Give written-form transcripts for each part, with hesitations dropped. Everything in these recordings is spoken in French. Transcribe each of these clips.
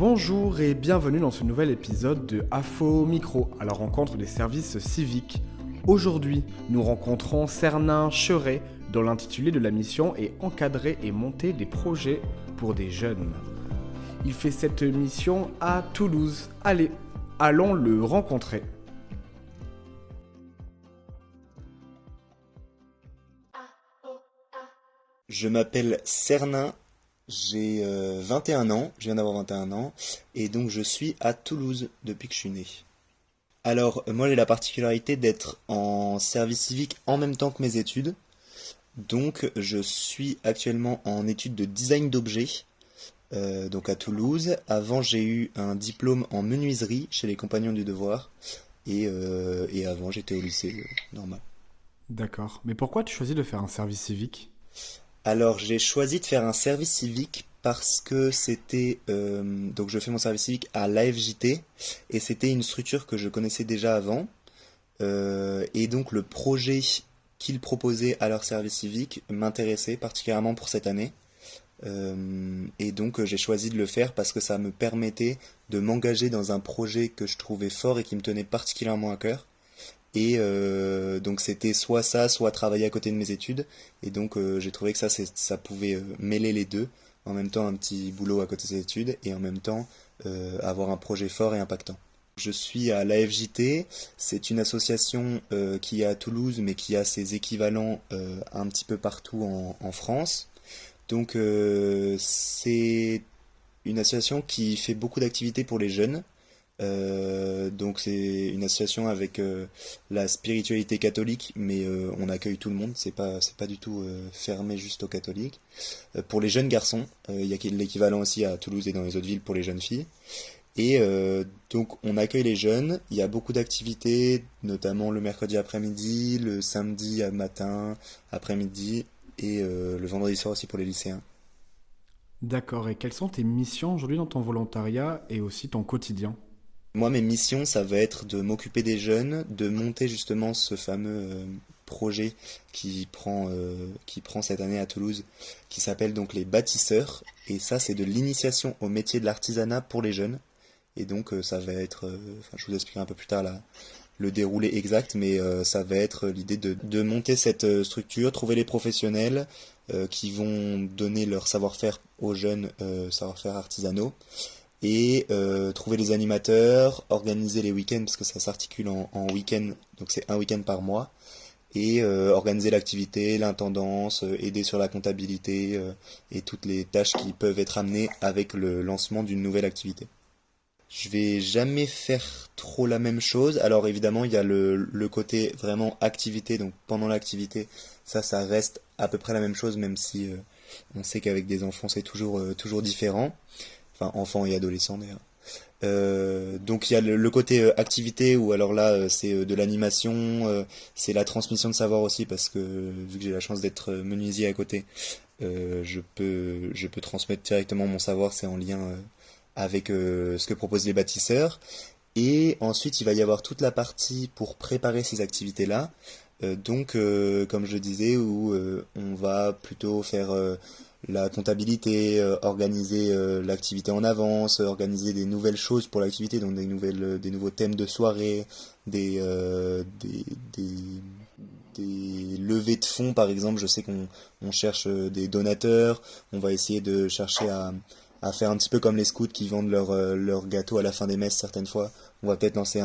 Bonjour et bienvenue dans ce nouvel épisode de AFO Micro, à la rencontre des services civiques. Aujourd'hui, nous rencontrons Cernin Cheret, dont l'intitulé de la mission est encadrer et monter des projets pour des jeunes. Il fait cette mission à Toulouse. Allez, allons le rencontrer. Je m'appelle Cernin, j'ai 21 ans, je viens d'avoir 21 ans, et donc je suis à Toulouse depuis que je suis né. Alors, moi j'ai la particularité d'être en service civique en même temps que mes études, donc je suis actuellement en études de design d'objets, donc à Toulouse. Avant j'ai eu un diplôme en menuiserie chez les Compagnons du Devoir, et avant j'étais au lycée normal. D'accord, mais pourquoi tu choisis de faire un service civique ? Alors, j'ai choisi de faire un service civique parce que donc je fais mon service civique à l'AFJT et c'était une structure que je connaissais déjà avant. Et donc, le projet qu'ils proposaient à leur service civique m'intéressait particulièrement pour cette année. Et donc, j'ai choisi de le faire parce que ça me permettait de m'engager dans un projet que je trouvais fort et qui me tenait particulièrement à cœur. Et donc c'était soit ça, soit travailler à côté de mes études. Et donc j'ai trouvé que ça pouvait mêler les deux. En même temps un petit boulot à côté des études et en même temps avoir un projet fort et impactant. Je suis à l'AFJT, c'est une association qui est à Toulouse mais qui a ses équivalents un petit peu partout en France. Donc c'est une association qui fait beaucoup d'activités pour les jeunes. Donc c'est une association avec la spiritualité catholique, mais on accueille tout le monde, c'est pas du tout fermé juste aux catholiques. Pour les jeunes garçons, il y a l'équivalent aussi à Toulouse et dans les autres villes pour les jeunes filles. Et donc on accueille les jeunes, il y a beaucoup d'activités, notamment le mercredi après-midi, le samedi matin, après-midi, et le vendredi soir aussi pour les lycéens. D'accord, et quelles sont tes missions aujourd'hui dans ton volontariat et aussi ton quotidien ? Moi, mes missions, ça va être de m'occuper des jeunes, de monter justement ce fameux projet qui prend cette année à Toulouse, qui s'appelle donc les bâtisseurs. Et ça, c'est de l'initiation au métier de l'artisanat pour les jeunes. Et donc, ça va être, enfin, je vous expliquerai un peu plus tard le déroulé exact, mais ça va être l'idée de monter cette structure, trouver les professionnels qui vont donner leur savoir-faire aux jeunes, savoir-faire artisanaux et trouver les animateurs, organiser les week-ends parce que ça s'articule en week-end, donc c'est un week-end par mois, et organiser l'activité, l'intendance, aider sur la comptabilité et toutes les tâches qui peuvent être amenées avec le lancement d'une nouvelle activité. Je vais jamais faire trop la même chose. Alors évidemment, il y a le côté vraiment activité, donc pendant l'activité, ça reste à peu près la même chose, même si on sait qu'avec des enfants c'est toujours différent. Enfin enfants et adolescents d'ailleurs. Donc il y a le côté activité où alors là c'est de l'animation, c'est la transmission de savoir aussi parce que vu que j'ai la chance d'être menuisier à côté, je peux transmettre directement mon savoir, c'est en lien avec ce que proposent les bâtisseurs. Et ensuite il va y avoir toute la partie pour préparer ces activités-là. Donc comme je le disais où on va plutôt faire la comptabilité, organiser l'activité en avance, organiser des nouvelles choses pour l'activité, donc des nouveaux thèmes de soirée, des, euh, des, des, des levées de fonds par exemple. Je sais qu'on cherche des donateurs, on va essayer de chercher à faire un petit peu comme les scouts qui vendent leur gâteau à la fin des messes certaines fois. On va peut-être lancer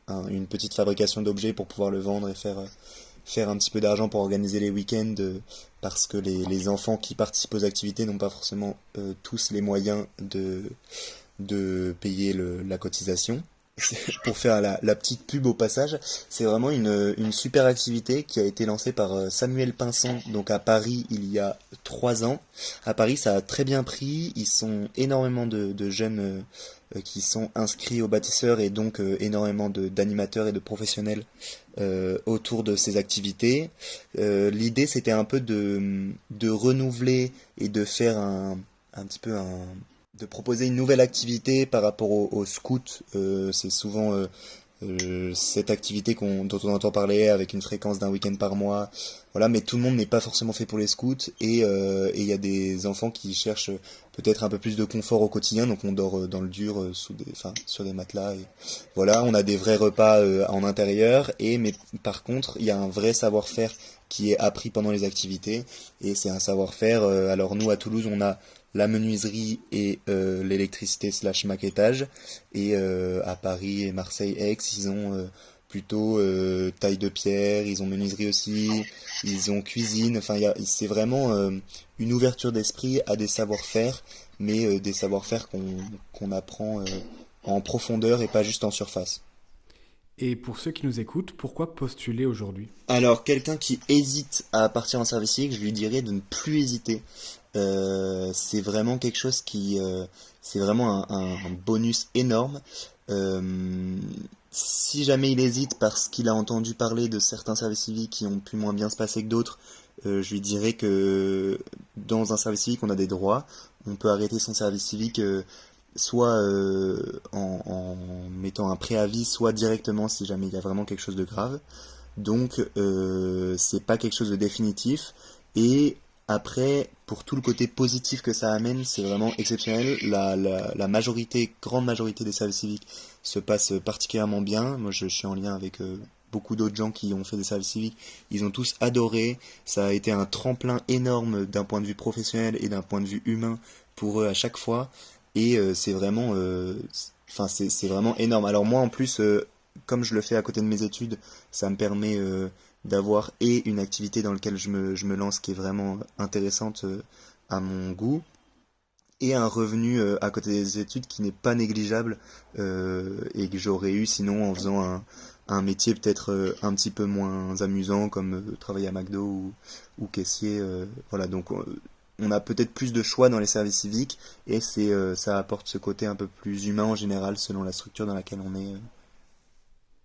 une petite fabrication d'objets pour pouvoir le vendre et faire un petit peu d'argent pour organiser les week-ends parce que les enfants qui participent aux activités n'ont pas forcément tous les moyens de payer la cotisation. Pour faire la petite pub au passage, c'est vraiment une super activité qui a été lancée par Samuel Pinson, donc à Paris il y a 3 ans. À Paris, ça a très bien pris. Ils sont énormément de jeunes qui sont inscrits aux bâtisseurs et donc énormément d'animateurs et de professionnels autour de ces activités. L'idée, c'était un peu de renouveler et de faire un petit peu de proposer une nouvelle activité par rapport aux scouts. C'est souvent cette activité dont on entend parler avec une fréquence d'un week-end par mois. Voilà, mais tout le monde n'est pas forcément fait pour les scouts et il y a des enfants qui cherchent peut-être un peu plus de confort au quotidien, donc on dort dans le dur sur des matelas. Et voilà, on a des vrais repas en intérieur mais par contre il y a un vrai savoir-faire qui est appris pendant les activités et c'est un savoir-faire. Alors nous à Toulouse on a la menuiserie et l'électricité / maquettage. Et à Paris et Marseille, Aix, ils ont plutôt taille de pierre, ils ont menuiserie aussi, ils ont cuisine. Enfin, c'est vraiment une ouverture d'esprit à des savoir-faire, mais des savoir-faire qu'on apprend en profondeur et pas juste en surface. Et pour ceux qui nous écoutent, pourquoi postuler aujourd'hui? Alors, quelqu'un qui hésite à partir en service civique, je lui dirais de ne plus hésiter. C'est vraiment quelque chose c'est vraiment un bonus énorme. Euh, Si jamais il hésite parce qu'il a entendu parler de certains services civiques qui ont pu moins bien se passer que d'autres, je lui dirais que dans un service civique, on a des droits. On peut arrêter son service civique soit en mettant un préavis, soit directement si jamais il y a vraiment quelque chose de grave. Donc, c'est pas quelque chose de définitif. Et après, pour tout le côté positif que ça amène, c'est vraiment exceptionnel. La majorité, grande majorité des services civiques se passe particulièrement bien. Moi, je suis en lien avec beaucoup d'autres gens qui ont fait des services civiques. Ils ont tous adoré. Ça a été un tremplin énorme d'un point de vue professionnel et d'un point de vue humain pour eux à chaque fois. Et c'est vraiment énorme. Alors moi, en plus, comme je le fais à côté de mes études, ça me permet d'avoir une activité dans laquelle je me lance qui est vraiment intéressante à mon goût et un revenu à côté des études qui n'est pas négligeable et que j'aurais eu sinon en faisant un métier peut-être un petit peu moins amusant comme travailler à McDo ou caissier. Voilà, donc on a peut-être plus de choix dans les services civiques et ça apporte ce côté un peu plus humain en général selon la structure dans laquelle on est.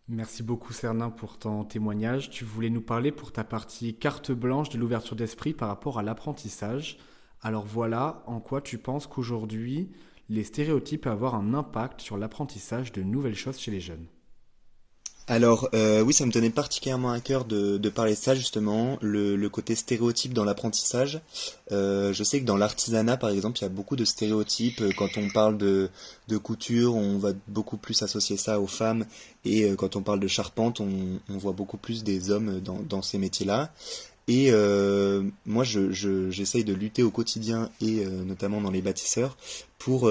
Merci beaucoup Cernin pour ton témoignage. Tu voulais nous parler pour ta partie carte blanche de l'ouverture d'esprit par rapport à l'apprentissage. Alors voilà, en quoi tu penses qu'aujourd'hui, les stéréotypes peuvent avoir un impact sur l'apprentissage de nouvelles choses chez les jeunes? Alors oui, ça me tenait particulièrement à cœur de parler de ça justement, le côté stéréotype dans l'apprentissage. Je sais que dans l'artisanat par exemple, il y a beaucoup de stéréotypes. Quand on parle de couture, on va beaucoup plus associer ça aux femmes et quand on parle de charpente, on voit beaucoup plus des hommes dans ces métiers-là. Et moi, j'essaye de lutter au quotidien et notamment dans les bâtisseurs pour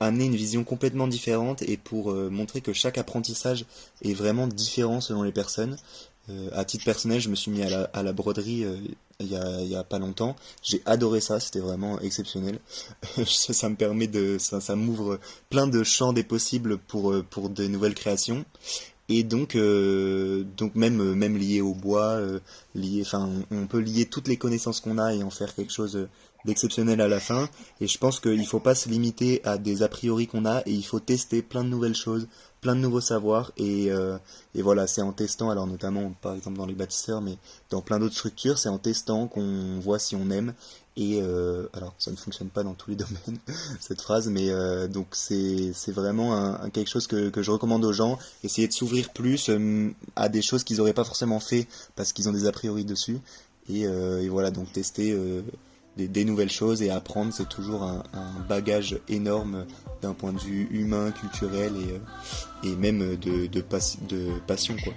amener une vision complètement différente et pour montrer que chaque apprentissage est vraiment différent selon les personnes. À titre personnel, je me suis mis à la broderie il y a pas longtemps. J'ai adoré ça, c'était vraiment exceptionnel. Ça me permet ça m'ouvre plein de champs des possibles pour de nouvelles créations. Et donc même lié au bois, enfin, on peut lier toutes les connaissances qu'on a et en faire quelque chose d'exceptionnel à la fin. Et je pense qu'il faut pas se limiter à des a priori qu'on a et il faut tester plein de nouvelles choses, plein de nouveaux savoirs. Et voilà, c'est en testant, alors notamment par exemple dans les bâtisseurs, mais dans plein d'autres structures, c'est en testant qu'on voit si on aime. Et alors, ça ne fonctionne pas dans tous les domaines, cette phrase, mais donc c'est vraiment quelque chose que je recommande aux gens. Essayer de s'ouvrir plus à des choses qu'ils n'auraient pas forcément fait parce qu'ils ont des a priori dessus. Et voilà, donc tester des nouvelles choses et apprendre, c'est toujours un bagage énorme d'un point de vue humain, culturel et même de passion, quoi.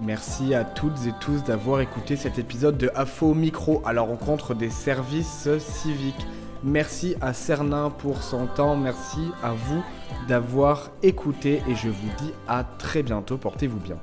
Merci à toutes et tous d'avoir écouté cet épisode de AFO Micro à la rencontre des services civiques. Merci à Cernin pour son temps, merci à vous d'avoir écouté et je vous dis à très bientôt, portez-vous bien.